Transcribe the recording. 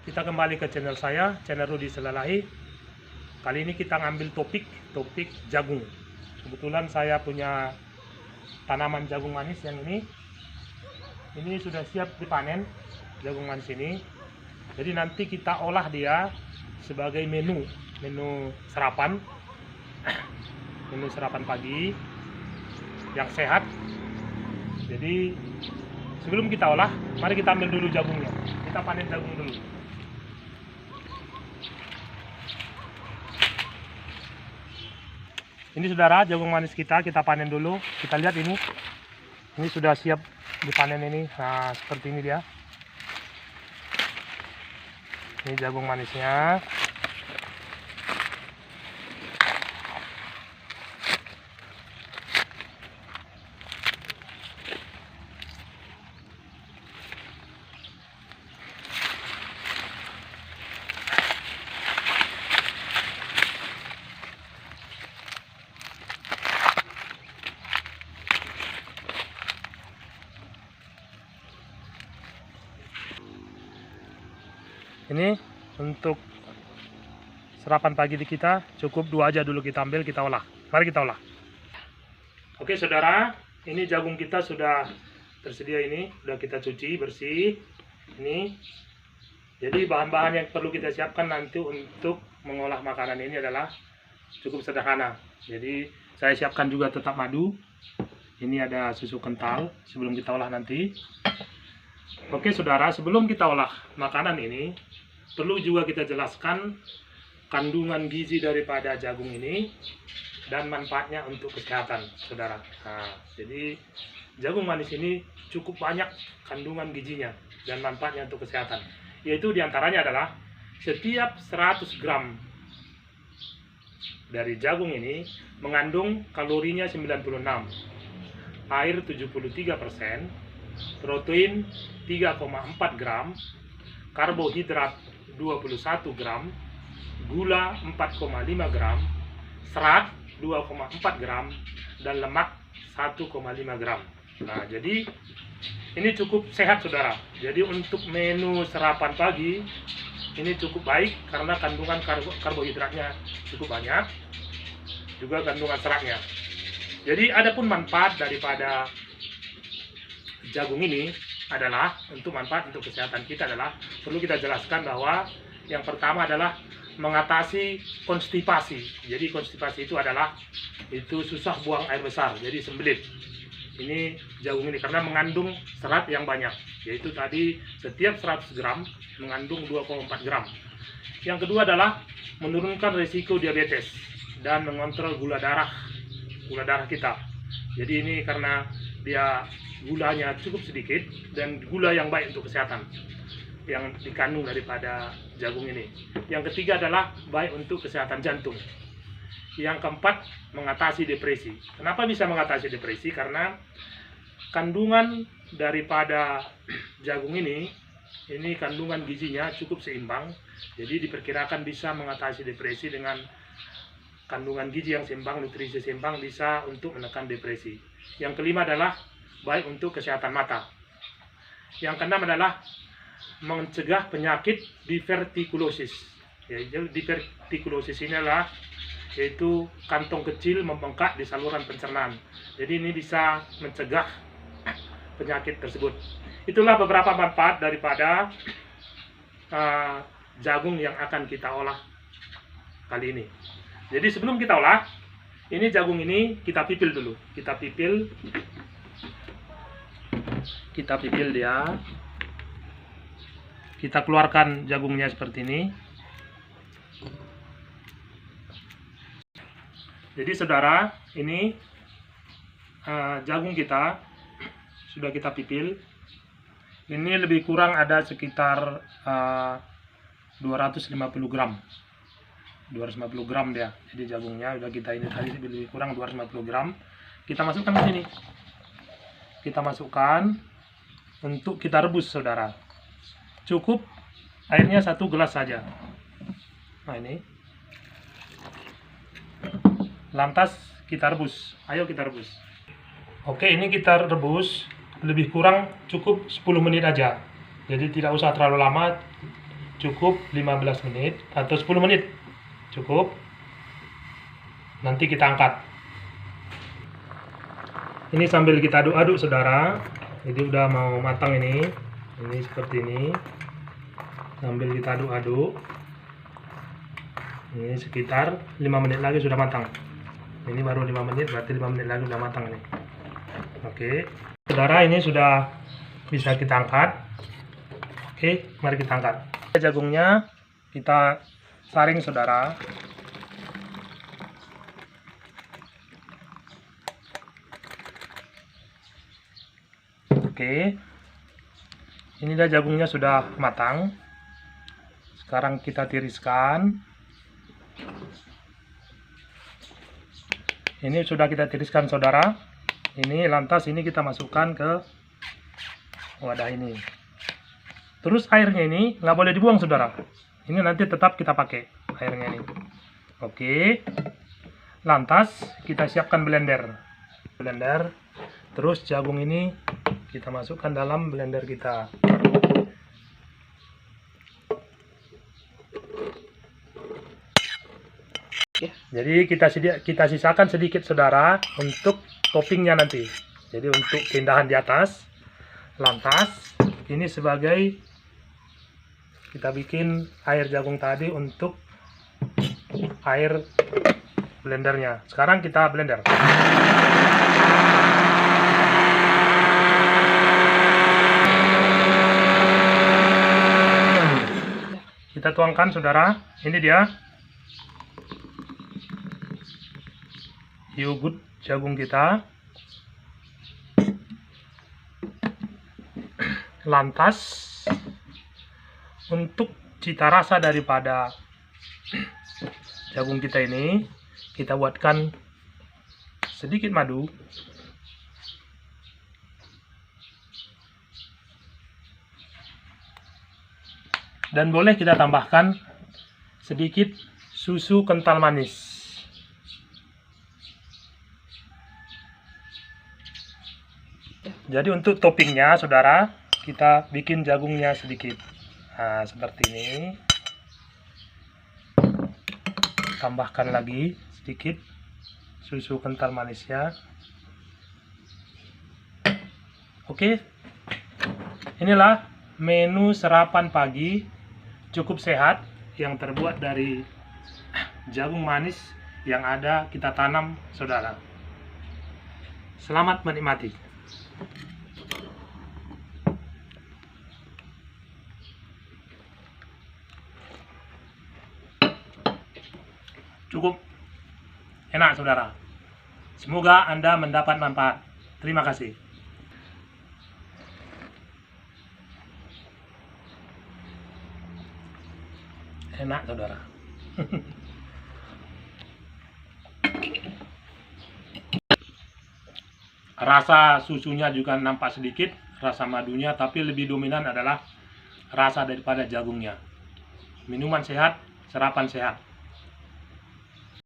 Kita kembali ke channel saya, channel Rudi Selalahi. Kali ini kita ngambil topik jagung. Kebetulan saya punya tanaman jagung manis yang ini. Ini sudah siap dipanen, jagung manis ini. Jadi nanti kita olah dia sebagai menu sarapan. Menu sarapan pagi yang sehat. Jadi sebelum kita olah, mari kita ambil dulu jagungnya. Kita panen jagung dulu. Ini saudara, jagung manis kita panen dulu. Kita lihat ini sudah siap dipanen ini. Nah, seperti ini dia. Ini jagung manisnya. Ini untuk sarapan pagi di kita cukup 2 aja dulu kita ambil, kita olah. Mari kita olah. Oke saudara, ini jagung kita sudah tersedia ini, sudah kita cuci bersih. Ini. Jadi bahan-bahan yang perlu kita siapkan nanti untuk mengolah makanan ini adalah cukup sederhana. Jadi saya siapkan juga tetap madu. Ini ada susu kental sebelum kita olah nanti. Oke saudara, sebelum kita olah makanan ini, perlu juga kita jelaskan kandungan gizi daripada jagung ini dan manfaatnya untuk kesehatan saudara. Nah, jadi jagung manis ini cukup banyak kandungan gizinya dan manfaatnya untuk kesehatan. Yaitu diantaranya adalah setiap 100 gram dari jagung ini mengandung kalorinya 96, air 73%, protein 3,4 gram, karbohidrat 21 gram, gula 4,5 gram, serat 2,4 gram, dan lemak 1,5 gram. Nah, jadi ini cukup sehat saudara. Jadi untuk menu sarapan pagi ini cukup baik karena kandungan karbohidratnya cukup banyak, juga kandungan seratnya. Jadi adapun manfaat daripada jagung ini adalah untuk manfaat untuk kesehatan kita adalah perlu kita jelaskan bahwa yang pertama adalah mengatasi konstipasi. Jadi konstipasi itu adalah susah buang air besar, jadi sembelit. Ini jagung ini karena mengandung serat yang banyak, yaitu tadi setiap 100 gram mengandung 2,4 gram. Yang kedua adalah menurunkan risiko diabetes dan mengontrol gula darah kita. Jadi ini karena dia gulanya cukup sedikit dan gula yang baik untuk kesehatan yang dikandung daripada jagung ini. Yang ketiga adalah baik untuk kesehatan jantung. Yang keempat, mengatasi depresi. Kenapa bisa mengatasi depresi? Karena kandungan daripada jagung ini kandungan gizinya cukup seimbang. Jadi diperkirakan bisa mengatasi depresi dengan kandungan gizi yang seimbang, nutrisi seimbang bisa untuk menekan depresi. Yang kelima adalah baik untuk kesehatan mata. Yang keenam adalah mencegah penyakit divertikulosis. Yaitu divertikulosis ini adalah yaitu kantong kecil membengkak di saluran pencernaan. Jadi ini bisa mencegah penyakit tersebut. Itulah beberapa manfaat daripada jagung yang akan kita olah kali ini. Jadi sebelum kita olah, ini jagung ini kita pipil dulu. Kita pipil dia. Kita keluarkan jagungnya seperti ini. Jadi saudara, ini jagung kita sudah kita pipil. Ini lebih kurang ada sekitar 250 gram. 250 gram dia. Jadi jagungnya sudah kita ini tadi lebih kurang 250 gram. Kita masukkan ke sini. Kita masukkan untuk kita rebus saudara. Cukup airnya 1 gelas saja. Nah ini. Lantas kita rebus. Ayo kita rebus. Oke, ini kita rebus lebih kurang cukup 10 menit aja. Jadi tidak usah terlalu lama. cukup 15 menit atau 10 menit cukup. Nanti kita angkat. Ini sambil kita aduk-aduk saudara. Jadi udah mau matang ini seperti ini. Sambil kita aduk-aduk. Ini sekitar 5 menit lagi sudah matang. Ini baru 5 menit, berarti 5 menit lagi sudah matang nih. Oke, saudara, ini sudah bisa kita angkat. Oke, mari kita angkat. Jagungnya kita saring saudara. Oke, ini dah jagungnya sudah matang. Sekarang kita tiriskan. Ini sudah kita tiriskan saudara. Ini lantas ini kita masukkan ke wadah ini. Terus airnya ini nggak boleh dibuang saudara. Ini nanti tetap kita pakai airnya ini. Oke. Lantas kita siapkan blender. Terus jagung ini kita masukkan dalam blender kita. Jadi kita sisakan sedikit saudara untuk toppingnya nanti. Jadi untuk keindahan di atas. Lantas ini sebagai kita bikin air jagung tadi untuk air blendernya. Sekarang kita blender. Kita tuangkan saudara. Ini dia yogurt jagung kita. Lantas untuk cita rasa daripada jagung kita ini, kita buatkan sedikit madu. Dan boleh kita tambahkan sedikit susu kental manis. Jadi untuk toppingnya saudara, kita bikin jagungnya sedikit. Nah, seperti ini. Tambahkan lagi sedikit susu kental manisnya. Oke. Inilah menu sarapan pagi cukup sehat yang terbuat dari jagung manis yang ada kita tanam saudara. Selamat menikmati. Cukup enak saudara. Semoga Anda mendapat manfaat. Terima kasih. Enak saudara. Rasa susunya juga nampak sedikit, rasa madunya, tapi lebih dominan adalah rasa daripada jagungnya. Minuman sehat, sarapan sehat.